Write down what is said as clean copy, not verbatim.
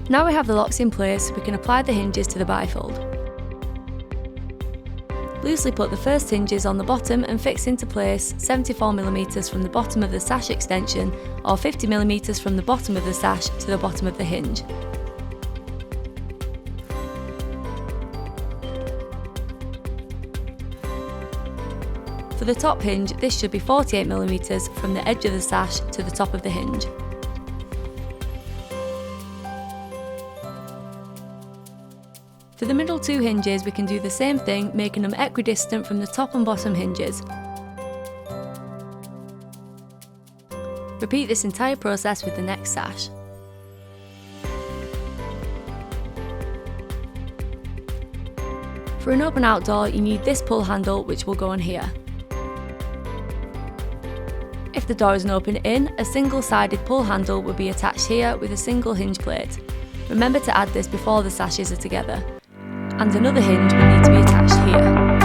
Now we have the locks in place, we can apply the hinges to the bifold. Loosely put the first hinges on the bottom and fix into place 74mm from the bottom of the sash extension or 50mm from the bottom of the sash to the bottom of the hinge. For the top hinge, this should be 48mm from the edge of the sash to the top of the hinge. For the middle two hinges, we can do the same thing, making them equidistant from the top and bottom hinges. Repeat this entire process with the next sash. For an open outdoor, you need this pull handle, which will go on here. If the door is an open in, a single-sided pull handle will be attached here with a single hinge plate. Remember to add this before the sashes are together. And another hinge will need to be attached here.